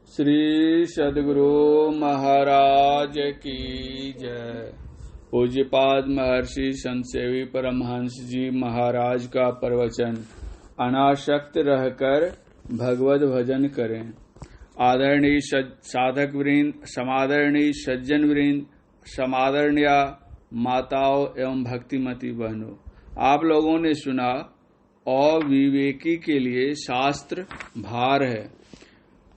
श्री सद्गुरु महाराज की जय। पूज्यपाद महर्षि संत सेवी परमहंस जी महाराज का प्रवचन। अनासक्त रहकर भगवत भजन करें। आदरणीय साधक वृंद, समादरणीय सज्जन वृंद, समादरणीय माताओं एवं भक्तिमती बहनों, आप लोगों ने सुना अविवेकी के लिए शास्त्र भार है,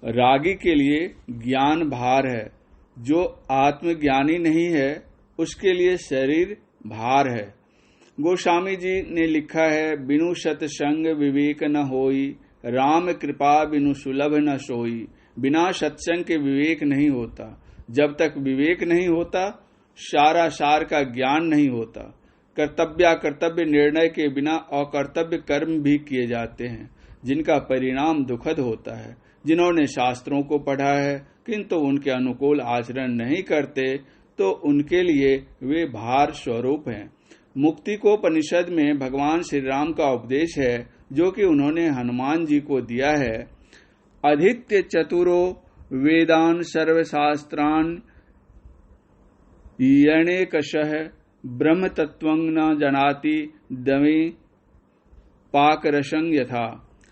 रागी के लिए ज्ञान भार है, जो आत्मज्ञानी नहीं है उसके लिए शरीर भार है। गोस्वामी जी ने लिखा है, बिनु सत्संग विवेक न होई, राम कृपा बिनु सुलभ न सोई। बिना सत्संग के विवेक नहीं होता। जब तक विवेक नहीं होता, सारा सार का ज्ञान नहीं होता। कर्तव्य निर्णय के बिना अकर्तव्य कर्म भी किए जाते हैं, जिनका परिणाम दुखद होता है। जिन्होंने शास्त्रों को पढ़ा है किंतु उनके अनुकूल आचरण नहीं करते, तो उनके लिए वे भार स्वरूप हैं। मुक्ति को उपनिषद में भगवान श्री राम का उपदेश है, जो कि उन्होंने हनुमान जी को दिया है। अधित्य चतुरो वेदान सर्वशास्त्रान यणेकशः ब्रह्म तत्वं न जनाति दमे पाकरसं यथा।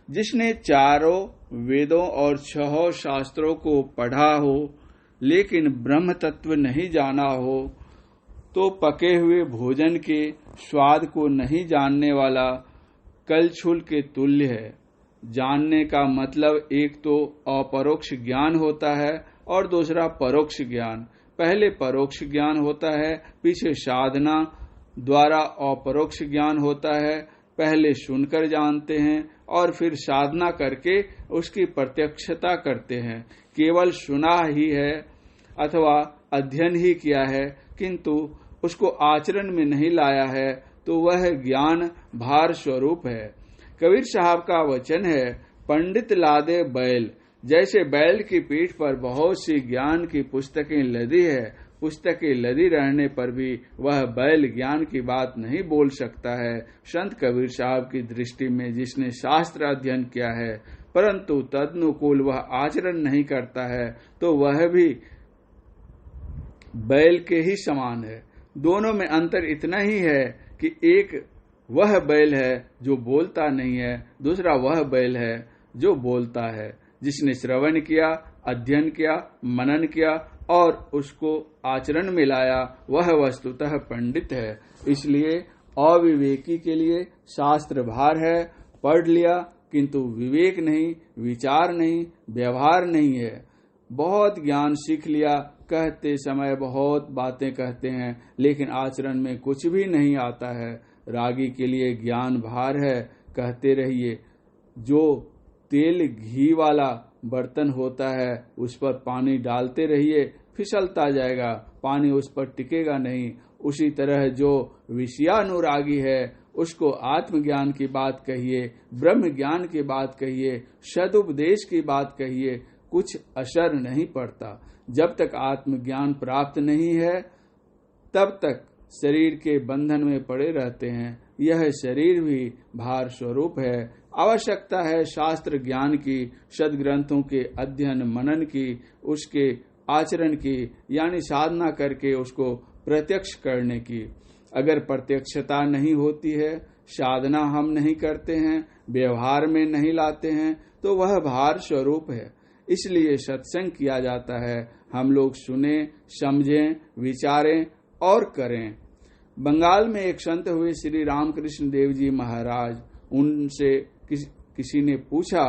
जिसने चारों वेदों और 6 शास्त्रों को पढ़ा हो लेकिन ब्रह्म तत्व नहीं जाना हो, तो पके हुए भोजन के स्वाद को नहीं जानने वाला कलछुल के तुल्य है। जानने का मतलब एक तो अपरोक्ष ज्ञान होता है और दूसरा परोक्ष ज्ञान। पहले परोक्ष ज्ञान होता है, पीछे साधना द्वारा अपरोक्ष ज्ञान होता है। पहले सुनकर जानते हैं और फिर साधना करके उसकी प्रत्यक्षता करते हैं। केवल सुना ही है अथवा अध्ययन ही किया है किंतु उसको आचरण में नहीं लाया है, तो वह ज्ञान भार स्वरूप है। कबीर साहब का वचन है, पंडित लादे बैल। जैसे बैल की पीठ पर बहुत सी ज्ञान की पुस्तकें लदी है, पुस्तकें लदी रहने पर भी वह बैल ज्ञान की बात नहीं बोल सकता है। संत कबीर साहब की दृष्टि में जिसने शास्त्र अध्ययन किया है परंतु तदनुकूल वह आचरण नहीं करता है, तो वह भी बैल के ही समान है। दोनों में अंतर इतना ही है कि एक वह बैल है जो बोलता नहीं है, दूसरा वह बैल है जो बोलता है। जिसने श्रवण किया, अध्ययन किया, मनन किया और उसको आचरण में लाया, वह वस्तुतः पंडित है। इसलिए अविवेकी के लिए शास्त्र भार है। पढ़ लिया किंतु विवेक नहीं, विचार नहीं, व्यवहार नहीं है। बहुत ज्ञान सीख लिया, कहते समय बहुत बातें कहते हैं, लेकिन आचरण में कुछ भी नहीं आता है। रागी के लिए ज्ञान भार है। कहते रहिए, जो तेल घी वाला बर्तन होता है उस पर पानी डालते रहिए, फिसलता जाएगा, पानी उस पर टिकेगा नहीं। उसी तरह जो विषयानुरागी है उसको आत्मज्ञान की बात कहिए, ब्रह्म ज्ञान की बात कहिए, सदुपदेश की बात कहिए, कुछ असर नहीं पड़ता। जब तक आत्मज्ञान प्राप्त नहीं है तब तक शरीर के बंधन में पड़े रहते हैं। यह शरीर भी भार स्वरूप है। आवश्यकता है शास्त्र ज्ञान की, सदग्रंथों के अध्ययन मनन की, उसके आचरण की, यानी साधना करके उसको प्रत्यक्ष करने की। अगर प्रत्यक्षता नहीं होती है, साधना हम नहीं करते हैं, व्यवहार में नहीं लाते हैं, तो वह भार स्वरूप है। इसलिए सत्संग किया जाता है। हम लोग सुने, समझें, विचारें और करें। बंगाल में एक संत हुए श्री रामकृष्ण देव जी महाराज। उनसे किसी ने पूछा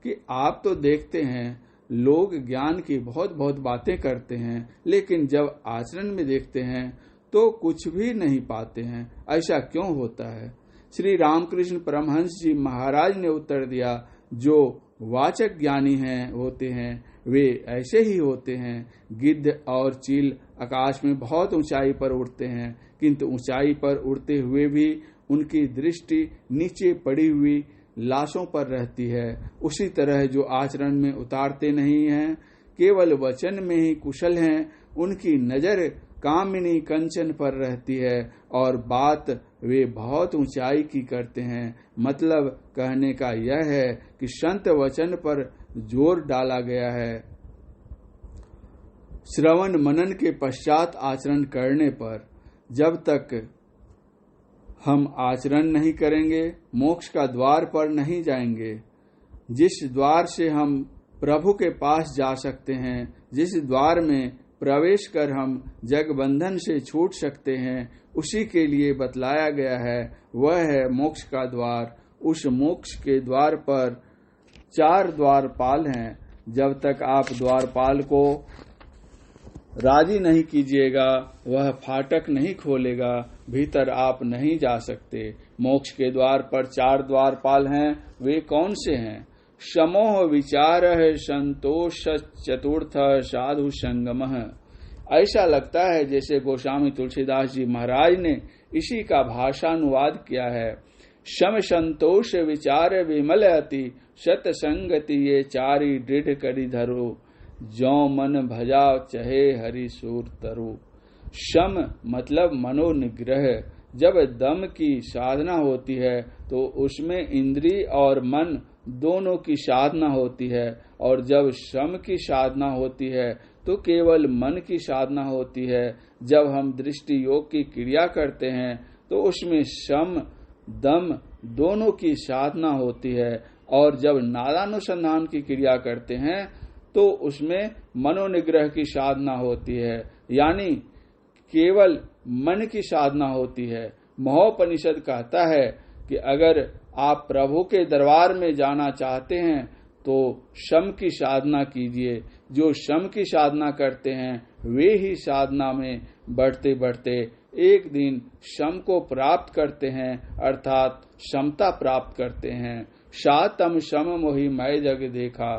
कि आप तो देखते हैं लोग ज्ञान की बहुत बहुत बातें करते हैं, लेकिन जब आचरण में देखते हैं तो कुछ भी नहीं पाते हैं, ऐसा क्यों होता है? श्री रामकृष्ण परमहंस जी महाराज ने उत्तर दिया, जो वाचक ज्ञानी होते हैं वे ऐसे ही होते हैं। गिद्ध और चील आकाश में बहुत ऊंचाई पर उड़ते हैं, किंतु ऊंचाई पर उड़ते हुए भी उनकी दृष्टि नीचे पड़ी हुई लाशों पर रहती है। उसी तरह जो आचरण में उतारते नहीं हैं, केवल वचन में ही कुशल हैं, उनकी नजर कामिनी कंचन पर रहती है और बात वे बहुत ऊंचाई की करते हैं। मतलब कहने का यह है कि संत वचन पर जोर डाला गया है, श्रवण मनन के पश्चात आचरण करने पर जब तक हम आचरण नहीं करेंगे, मोक्ष का द्वार पर नहीं जाएंगे। जिस द्वार से हम प्रभु के पास जा सकते हैं, जिस द्वार में प्रवेश कर हम जग बंधन से छूट सकते हैं, उसी के लिए बतलाया गया है, वह है मोक्ष का द्वार। उस मोक्ष के द्वार पर 4 द्वारपाल हैं। जब तक आप द्वारपाल को राजी नहीं कीजिएगा, वह फाटक नहीं खोलेगा, भीतर आप नहीं जा सकते। मोक्ष के द्वार पर 4 द्वारपाल हैं। वे कौन से हैं? समोह विचार संतोष चतुर्थ साधु संगम। ऐसा लगता है जैसे गोस्वामी तुलसीदास जी महाराज ने इसी का भाषानुवाद किया है। सम संतोष विचार विमल अति सतसंगति ये चारी दृढ़ करी धरो जो मन भजा चहे हरि सूर तरु। शम मतलब मनोनिग्रह। जब दम की साधना होती है तो उसमें इंद्रिय और मन दोनों की साधना होती है, और जब शम की साधना होती है तो केवल मन की साधना होती है। जब हम दृष्टि योग की क्रिया करते हैं तो उसमें शम दम दोनों की साधना होती है, और जब नादानुसंधान की क्रिया करते हैं तो उसमें मनोनिग्रह की साधना होती है, यानी केवल मन की साधना होती है। महोपनिषद कहता है कि अगर आप प्रभु के दरबार में जाना चाहते हैं तो शम की साधना कीजिए। जो शम की साधना करते हैं वे ही साधना में बढ़ते बढ़ते एक दिन शम को प्राप्त करते हैं, अर्थात क्षमता प्राप्त करते हैं। सातम शम मोहि मैं जग देखा।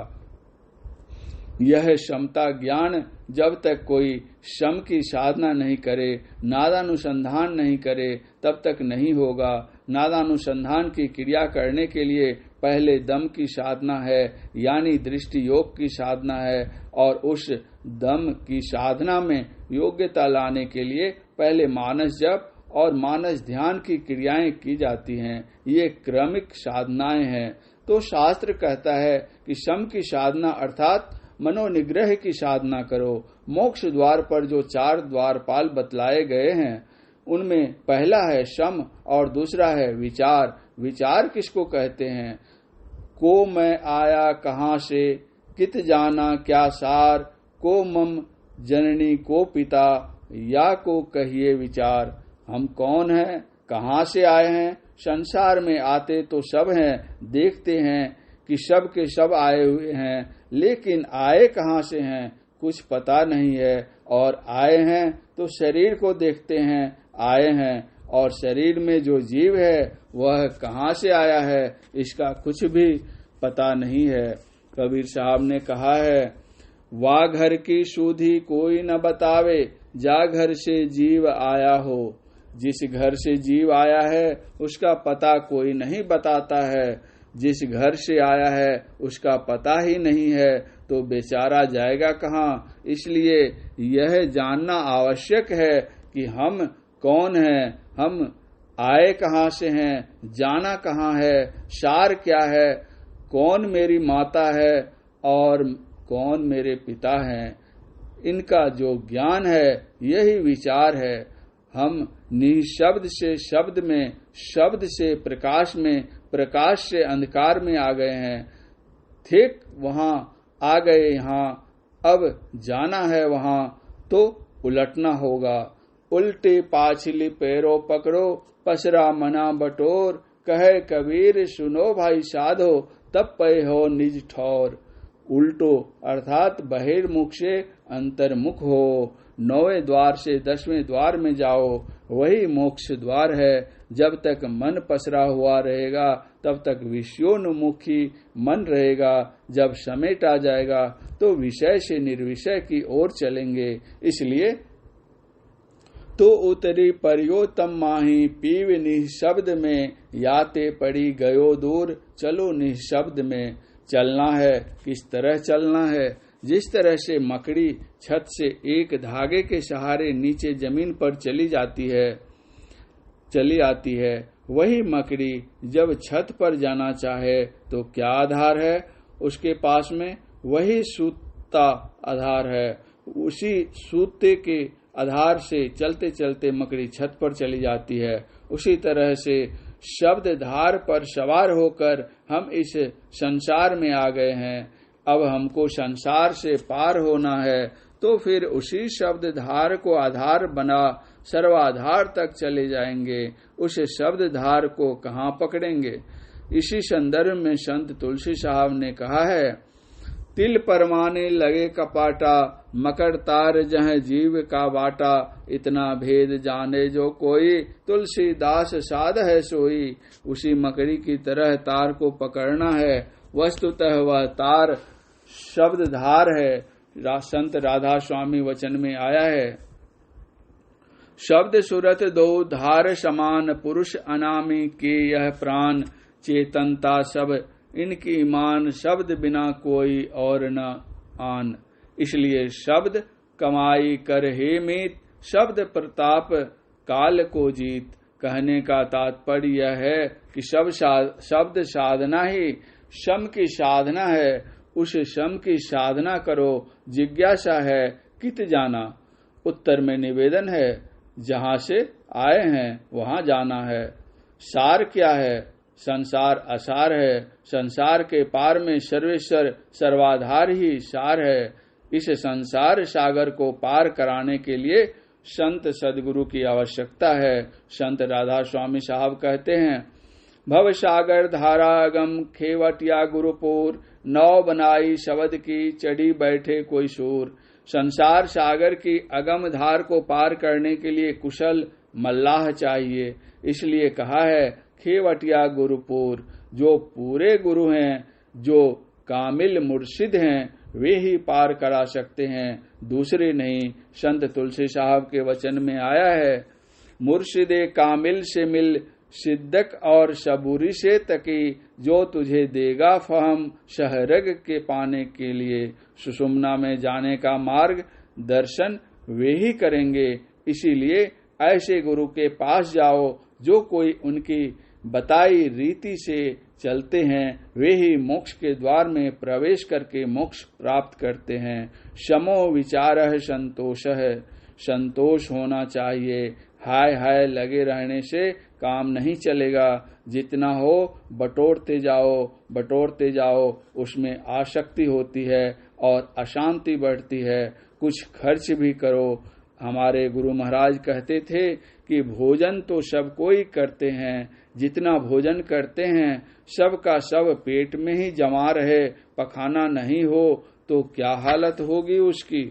यह क्षमता ज्ञान जब तक कोई शम की साधना नहीं करे, नादानुसंधान नहीं करे, तब तक नहीं होगा। नादानुसंधान की क्रिया करने के लिए पहले दम की साधना है, यानी दृष्टि योग की साधना है, और उस दम की साधना में योग्यता लाने के लिए पहले मानस जप और मानस ध्यान की क्रियाएं की जाती हैं। ये क्रमिक साधनाएं हैं। तो शास्त्र कहता है कि शम की साधना अर्थात मनोनिग्रह की साधना करो। मोक्ष द्वार पर जो 4 द्वारपाल बतलाए गए हैं उनमें पहला है शम और दूसरा है विचार। विचार किसको कहते हैं? को मैं आया कहाँ से, कित जाना क्या सार, को मम जननी को पिता, या को कहिए विचार। हम कौन हैं, कहाँ से आए हैं? संसार में आते तो सब हैं, देखते हैं कि सब के सब आए हुए हैं, लेकिन आए कहाँ से हैं कुछ पता नहीं है। और आए हैं तो शरीर को देखते हैं आए हैं, और शरीर में जो जीव है वह कहाँ से आया है इसका कुछ भी पता नहीं है। कबीर साहब ने कहा है, वा घर की सूधी कोई न बतावे, जा घर से जीव आया हो। जिस घर से जीव आया है उसका पता कोई नहीं बताता है। जिस घर से आया है उसका पता ही नहीं है तो बेचारा जाएगा कहाँ। इसलिए यह जानना आवश्यक है कि हम कौन हैं, हम आए कहाँ से हैं, जाना कहाँ है, सार क्या है, कौन मेरी माता है और कौन मेरे पिता हैं। इनका जो ज्ञान है यही विचार है। हम निशब्द से शब्द में, शब्द से प्रकाश में, प्रकाश से अंधकार में आ गए हैं। ठीक वहां आ गए, यहाँ अब जाना है वहां तो उलटना होगा। उल्टे पाछली पैरों पकड़ो, पसरा मना बटोर, कहे कबीर सुनो भाई साधो, तब पे हो निज ठौर। उल्टो अर्थात बहिर्मुख से अंतर्मुख हो। 9वें द्वार से 10वें द्वार में जाओ, वही मोक्ष द्वार है। जब तक मन पसरा हुआ रहेगा तब तक विषयोन्मुखी मन रहेगा। जब समेटा जाएगा तो विषय से निर्विषय की ओर चलेंगे। इसलिए तो उतरी परियोतम माही, पीव निःशब्द में, याते पड़ी गयो दूर, चलो निःशब्द में। चलना है, किस तरह चलना है? जिस तरह से मकड़ी छत से एक धागे के सहारे नीचे जमीन पर चली आती है, वही मकड़ी जब छत पर जाना चाहे तो क्या आधार है उसके पास में? वही सूता आधार है। उसी सूते के आधार से चलते चलते मकड़ी छत पर चली जाती है। उसी तरह से शब्द धार पर सवार होकर हम इस संसार में आ गए हैं। अब हमको संसार से पार होना है, तो फिर उसी शब्द धार को आधार बना सर्वाधार तक चले जाएंगे। उस शब्द धार को कहाँ पकड़ेंगे? इसी संदर्भ में संत तुलसी साहब ने कहा है, तिल परमाने लगे कपाटा, मकर तार जह जीव का बाटा, इतना भेद जाने जो कोई, तुलसीदास साध है सोई। उसी मकड़ी की तरह तार को पकड़ना है। वस्तुतः वह तार शब्द धार है। संत राधा स्वामी वचन में आया है, शब्द सुरत दो धार समान, पुरुष अनामी के यह प्राण, चेतनता सब इनकी मान, शब्द बिना कोई और न आन। इसलिए शब्द कमाई कर हे मीत, शब्द प्रताप काल को जीत। कहने का तात्पर्य यह है कि शब्द साधना ही शम की साधना है। उस शम की साधना करो। जिज्ञासा है कित जाना, उत्तर में निवेदन है जहाँ से आए हैं वहाँ जाना है। सार क्या है? संसार असार है। संसार के पार में सर्वेश्वर सर्वाधार ही सार है। इस संसार सागर को पार कराने के लिए संत सदगुरु की आवश्यकता है। संत राधा स्वामी साहब कहते हैं, भव सागर धारा अगम, खेवटिया गुरुपुर, नौ बनाई शब्द की, चढ़ी बैठे कोई सूर। संसार सागर की अगम धार को पार करने के लिए कुशल मल्लाह चाहिए। इसलिए कहा है खेवटिया गुरुपुर। जो पूरे गुरु हैं, जो कामिल मुर्शिद हैं, वे ही पार करा सकते हैं, दूसरे नहीं। संत तुलसी साहब के वचन में आया है, मुर्शिदे कामिल से मिल, सिद्दक और सबूरी से तकी, जो तुझे देगा फहम शहरग के पाने के लिए। सुषुम्ना में जाने का मार्ग दर्शन वे ही करेंगे। इसीलिए ऐसे गुरु के पास जाओ जो कोई उनकी बताई रीति से चलते हैं, वे ही मोक्ष के द्वार में प्रवेश करके मोक्ष प्राप्त करते हैं। समो विचारः संतोषः, संतोष होना चाहिए। हाय हाय लगे रहने से काम नहीं चलेगा। जितना हो बटोरते जाओ, उसमें आसक्ति होती है और अशांति बढ़ती है। कुछ खर्च भी करो। हमारे गुरु महाराज कहते थे कि भोजन तो सब कोई करते हैं, जितना भोजन करते हैं सब का सब पेट में ही जमा रहे, पखाना नहीं हो तो क्या हालत होगी उसकी?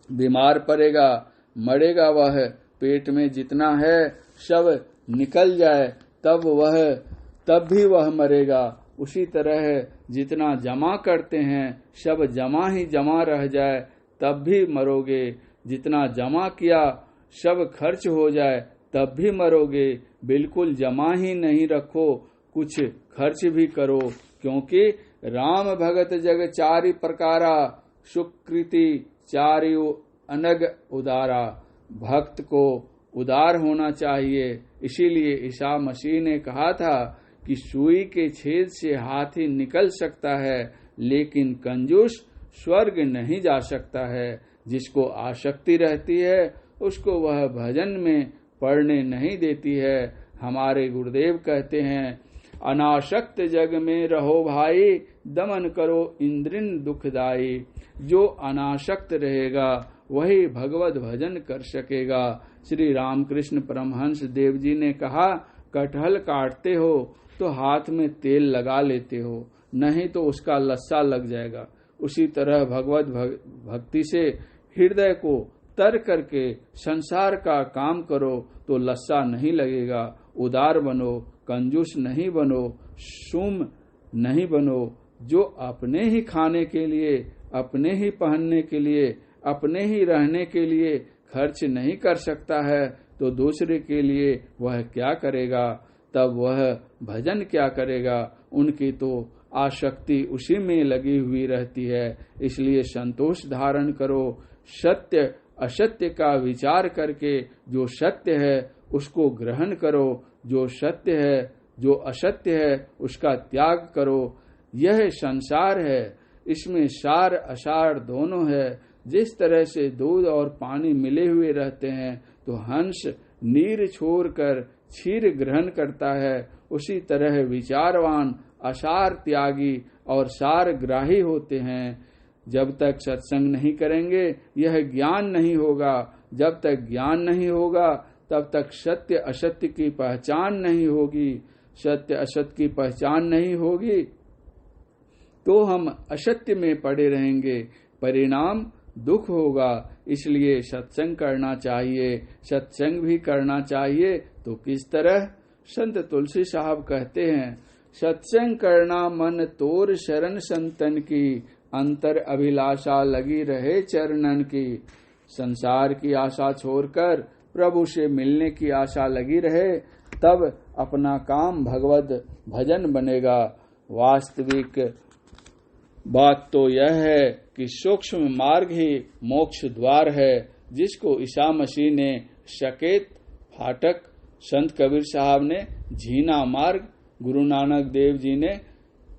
बीमार पड़ेगा, मरेगा वह। पेट में जितना है सब निकल जाए तब भी वह मरेगा। उसी तरह जितना जमा करते हैं सब जमा ही जमा रह जाए तब भी मरोगे। जितना जमा किया सब खर्च हो जाए तब भी मरोगे। बिल्कुल जमा ही नहीं रखो, कुछ खर्च भी करो। क्योंकि राम भगत जग चारि प्रकारा, सुकृति चारि अनग उदारा। भक्त को उदार होना चाहिए। इसीलिए ईसा मसीह ने कहा था कि सुई के छेद से हाथी निकल सकता है, लेकिन कंजूस स्वर्ग नहीं जा सकता है। जिसको आसक्ति रहती है उसको वह भजन में पढ़ने नहीं देती है। हमारे गुरुदेव कहते हैं, अनासक्त जग में रहो भाई, दमन करो इंद्रिन दुखदाई। जो अनासक्त रहेगा वही भगवत भजन कर सकेगा। श्री रामकृष्ण परमहंस देव जी ने कहा, कटहल काटते हो तो हाथ में तेल लगा लेते हो, नहीं तो उसका लस्सा लग जाएगा। उसी तरह भगवत भक्ति से हृदय को तर करके संसार का काम करो तो लस्सा नहीं लगेगा। उदार बनो, कंजूस नहीं बनो, शूम नहीं बनो। जो अपने ही खाने के लिए, अपने ही पहनने के लिए, अपने ही रहने के लिए खर्च नहीं कर सकता है तो दूसरे के लिए वह क्या करेगा? तब वह भजन क्या करेगा? उनकी तो आसक्ति उसी में लगी हुई रहती है। इसलिए संतोष धारण करो। सत्य असत्य का विचार करके जो सत्य है उसको ग्रहण करो, जो सत्य है, जो असत्य है उसका त्याग करो। यह संसार है, इसमें सार असार दोनों है। जिस तरह से दूध और पानी मिले हुए रहते हैं तो हंस नीर छोड़कर क्षीर ग्रहण करता है, उसी तरह विचारवान असार त्यागी और सार ग्राही होते हैं। जब तक सत्संग नहीं करेंगे यह ज्ञान नहीं होगा। जब तक ज्ञान नहीं होगा तब तक सत्य असत्य की पहचान नहीं होगी। सत्य असत्य की पहचान नहीं होगी तो हम असत्य में पड़े रहेंगे, परिणाम दुख होगा। इसलिए सत्संग करना चाहिए। सत्संग भी करना चाहिए तो किस तरह? संत तुलसी साहब कहते हैं, सत्संग करना मन तोर शरण संतन की, अंतर अभिलाषा लगी रहे चरणन की। संसार की आशा छोड़कर प्रभु से मिलने की आशा लगी रहे, तब अपना काम भगवत भजन बनेगा। वास्तविक बात तो यह है कि सूक्ष्म मार्ग ही मोक्ष द्वार है, जिसको ईसा मसीह ने सकेत फाटक, संत कबीर साहब ने झीना मार्ग, गुरु नानक देव जी ने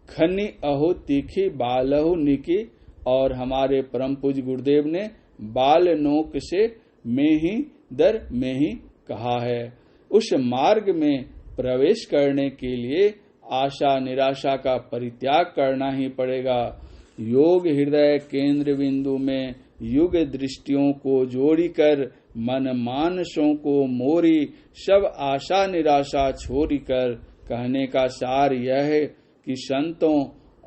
खन्नी अहो तीखी बालहु निकी और हमारे परम पूज्य गुरुदेव ने बाल नोक से में ही दर में ही कहा है। उस मार्ग में प्रवेश करने के लिए आशा निराशा का परित्याग करना ही पड़ेगा। योग हृदय केंद्र बिंदु में युग दृष्टियों को जोड़ीकर मन मानसों को मोरी, सब आशा निराशा छोड़ी कर कहने का सार यह है कि संतों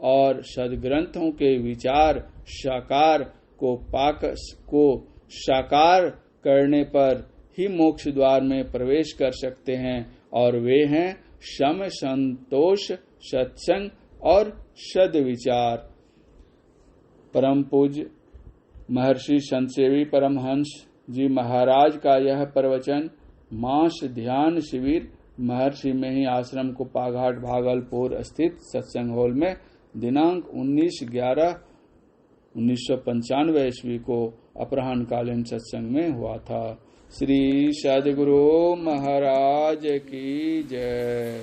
और सदग्रंथों के विचार साकार को साकार करने पर ही मोक्ष द्वार में प्रवेश कर सकते हैं, और वे हैं सम, संतोष, सत्संग और सद्विचार। परम पूज्य महर्षि संतसेवी परमहंस जी महाराज का यह प्रवचन मास ध्यान शिविर महर्षि में ही आश्रम कुप्पाघाट भागलपुर स्थित सत्संग हॉल में दिनांक 19/11/1995 ईस्वी को अपराह्न कालीन सत्संग में हुआ था। श्री सद्गुरु महाराज की जय।